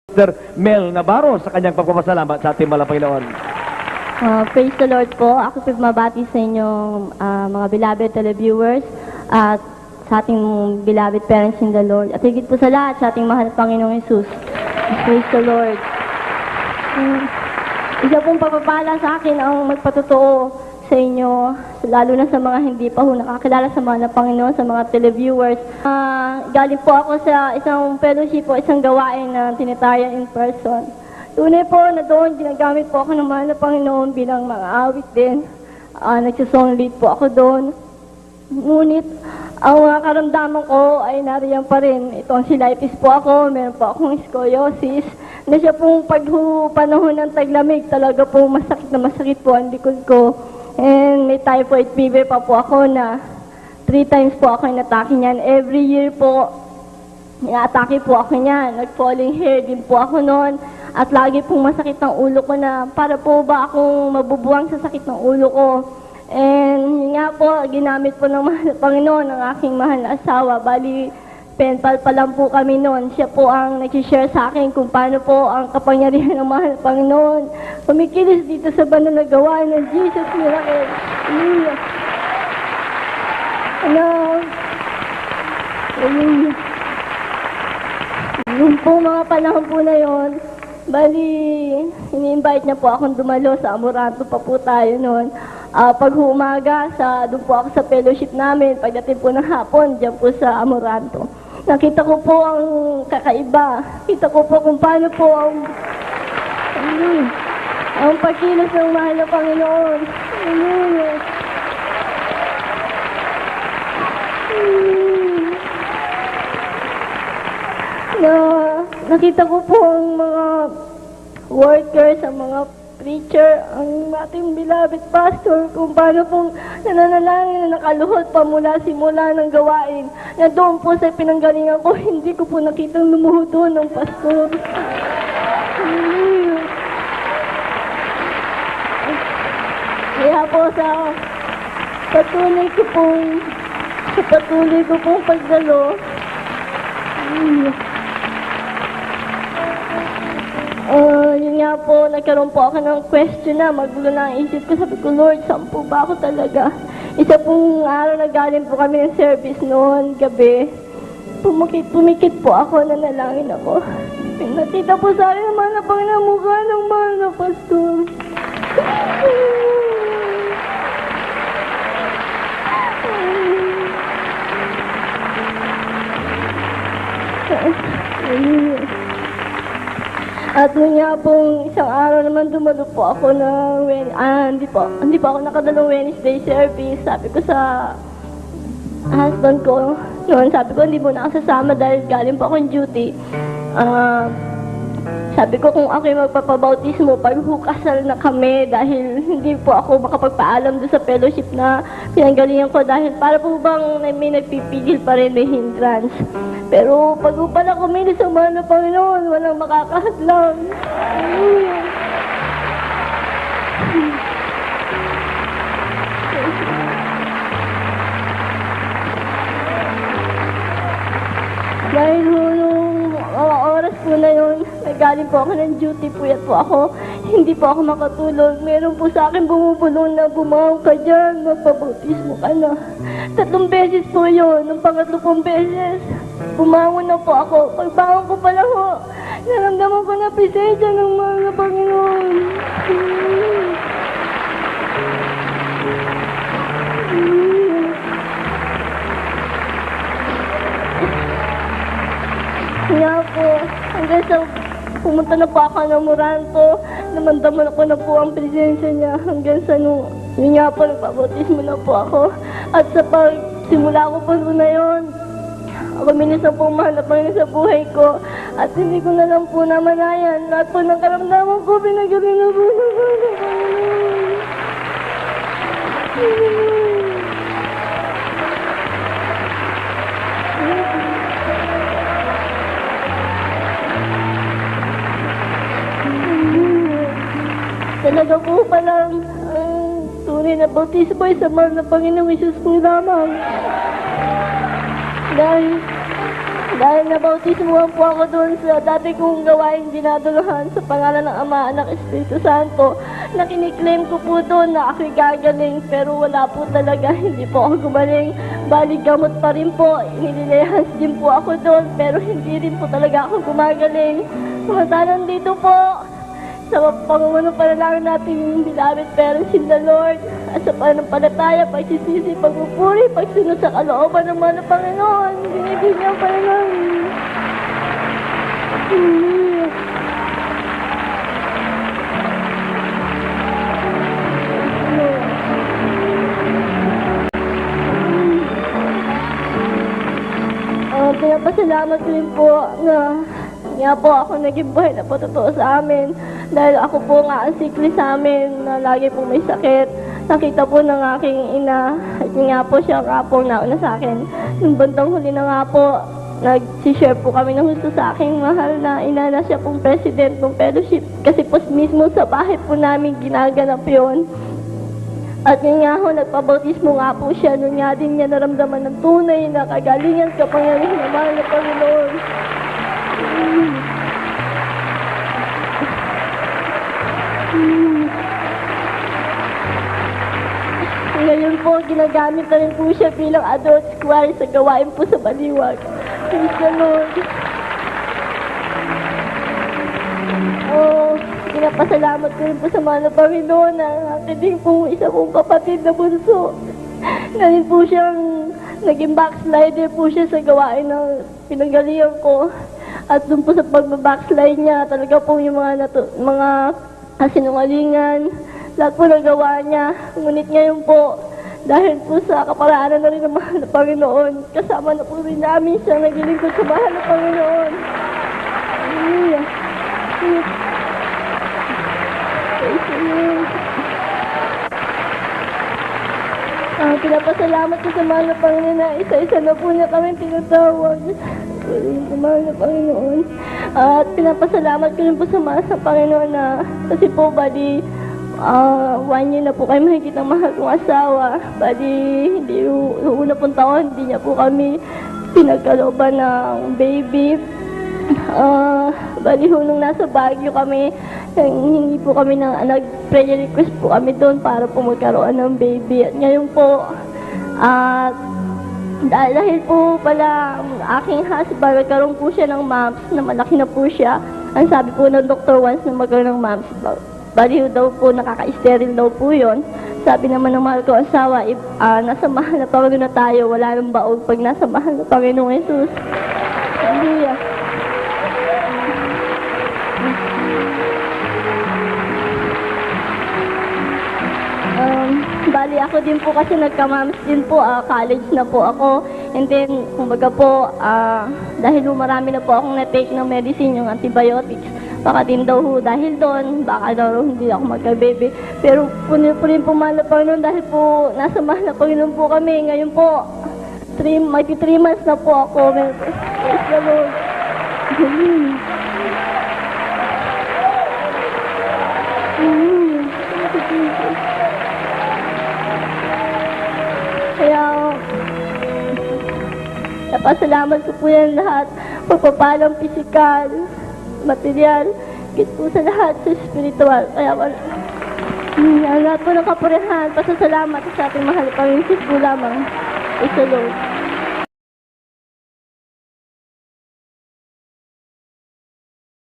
Mr. Mel Navarro sa kanyang pagpapasalamat sa ating malang Panginoon. Praise the Lord po. Ako po mabati sa inyong mga beloved televiewers at sa ating beloved parents in the Lord. At higit po sa lahat sa ating mahal na Panginoong Jesus. Praise the Lord. Isa pong papapala sa akin ang magpatotoo sa inyo, lalo na sa mga hindi pa ho nakakilala sa mahal na Panginoon, sa mga televiewers. Galing po ako sa isang fellowship po, isang gawain na tinitaya in person. Tunay po na doon, ginagamit po ako ng mahal na Panginoon bilang mga awit din. Nagsasong lead po ako doon. Ngunit, ang mga karamdaman ko ay nariyan pa rin. Itong silitis po ako, meron po akong scoliosis. Na siya pong panahon ng taglamig, talaga po masakit po ang likod ko. And may typhoid fever pa po ako na 3 times po ako inatake niyan. Every year po, inaatake po ako niyan. Nag-falling hair din po ako noon. At lagi pong masakit ang ulo ko na para po ba akong mabubuwang sa sakit ng ulo ko. And yun nga po, ginamit po ng mahal na Panginoon ang aking mahal na asawa. Bali, penpal pa lang po kami noon. Siya po ang nag-share sa akin kung paano po ang kapangyarihan ng mahal na Panginoon kumikilos dito sa banal na gawain ng Jesus Miracle. Hallelujah. Hallelujah. Yung po mga panahon po na yon, bali, ini-invite niya po akong dumalo sa Amoranto pa po tayo noon. Pag umaga, doon po ako sa fellowship namin. Pagdating po ng hapon, dyan po sa Amoranto. Nakita ko po ang kakaiba. Kita ko po kung paano po ang pagkilos ng mahal na Panginoon. Nakita ko po ang mga workers, ang mga preacher, ang ating beloved pastor, kung paano pong nananalangin na nakaluhod pa simula ng gawain. Na doon po sa pinanggalingan ko, hindi ko po nakitang lumuhod doon ng pastor. Kaya po sa patuloy ko pong pagdalo, yun nga po, nagkaroon po ako ng question na magulo na ang isip ko. Sabi ko, Lord, saan po ba ako talaga? Isa pong araw na galing po kami ng service noon, gabi. Pumikit po ako, nanalangin ako. Nakita po sa akin naman na pang namukha ng mahal na pastor. At nung nga pong isang araw naman dumalo po ako ng hindi po ako nakadalong Wednesday service. Sabi ko sa husband ko noon, sabi ko hindi mo na ako sasama dahil galing po akong duty. Sabi ko kung ako'y magpapabautismo, paghukasal na kami dahil hindi po ako makapagpaalam doon sa fellowship na pinanggalingan ko dahil para po bang may nagpipigil pa rin, may hindrance. Pero pag pala kumilos ang mahal na Panginoon, walang makakahadlang. Dahil nung oras po na yun, nagaling po ako ng duty, puyat po ako, hindi po ako makatulog. Meron po sa akin bumubulong na bumaong ka dyan, magpabautismo ka na. 3 beses po yun, nung pangatlo pong beses, bumangon na po ako. Pagbangon ko pala ho, naramdaman ko na presensya ng mga Panginoon. Kaya po, hanggang sa pumunta na po ako ng Moranto, namandaman ako na po ang presensya niya. Hanggang sa yun nga po, nagpabautismo na po ako. At sa pagsimula ko po na yun, ako minis na po mahal na Panginoon sa buhay ko. At hindi ko na lang po namanayan. Lahat po ng karamdaman ko, pinagaling na po ng Panginoon. Talaga po palang ang tunay na bautismo ay sa mahal na Panginoong Jesus po lamang. Dahil Dahil nabautismuhan po ako doon sa dati kong gawain dinaduluhan sa pangalan ng Ama, Anak, Espiritu Santo, na kiniklaim ko po doon na ako'y gagaling, pero wala po talaga, hindi po ako gumaling. Bali gamot pa rin po, nililehans din po ako doon, pero hindi rin po talaga ako gumagaling. Samantalang dito po, sa pangungano panalangin natin yung beloved parents in the Lord, at sa pananampalataya, pagsisisi, pagpupuri, pagsunod sa kalooban ng mga Panginoon, binibigyan pa lang. Pinapasalamat ko rin po na nga po ako naging buhay na po totoo sa amin. Dahil ako po nga ang sikli sa amin na lagi po may sakit. Nakita po ng aking ina at yun nga po siya nga po nauna sa akin. Yung bandang huli na nga po, nag-share po kami ng gusto sa aking mahal na ina na siya pong president ng fellowship. Kasi po mismo sa bahay po namin ginaganap yun. At yun nga ho, nagpabautismo nga po siya. Noon nga din niya naramdaman ng tunay na kagalingan, kapangyarihan ng mahal na Panginoon. Ngayon po, ginagamit na rin po siya bilang adult squire sa gawain po sa Baliwag. Praise the Lord. Pinapasalamat ko rin po sa mga Panginoon na akin din po isa kong kapatid na bunso. Na rin po siyang naging backslider po siya sa gawain ng pinanggalingan ko. At doon po sa pag-backslide niya, talaga po yung mga kasinungalingan, lahat po nagawa niya. Ngunit ngayon po, dahil po sa kaparaanan na rin ng mahal na Panginoon, kasama na po rin namin siya naglilingkod sa mahal na Panginoon. Hallelujah. Pinapasalamat ko sa mahal na Panginoon na isa-isa na po niya kami tinatawag. Sa mahal na Panginoon. At pinapasalamat ko rin po sa mahal sa Panginoon na kasi po bali 1 year na po kayo makikita mahal kong asawa. Bali hindi una pong taon hindi niya po kami pinagkalooban ng baby. Bali nung nasa Baguio kami, hindi po kami nag-prayer request po kami doon para po magkaroon ng baby. At ngayon po, dahil po pala aking husband, nagkaroon po siya ng mumps na malaki na po siya. Ang sabi po ng doktor once na magkaroon ng mumps, bali daw po nakaka-steril daw po yun. Sabi naman ng mahal ko asawa, nasa mahal na Panginoon na tayo, wala nang baog pag nasa mahal na Panginoong Jesus. Hallelujah. Bali ako din po kasi nagka-mams din po, college na po ako. And then, kumbaga po, dahil marami na po akong na-take ng medicine, yung antibiotics, baka din daw ho, dahil doon, baka daw hindi ako magka-baby. Pero puno po rin po mahal na Panginoon dahil po nasa mahal na Panginoon po kami. Ngayon po, 3 months na po ako. Praise the Lord. Kaya, napasalamat ko po yan lahat. Pagpapalang pisikal, material, higit po sa lahat sa spiritual. Kaya wala. Lahat po ng kapurihan, pasasalamat sa ating mahal Panginoon po lamang. It's the Lord.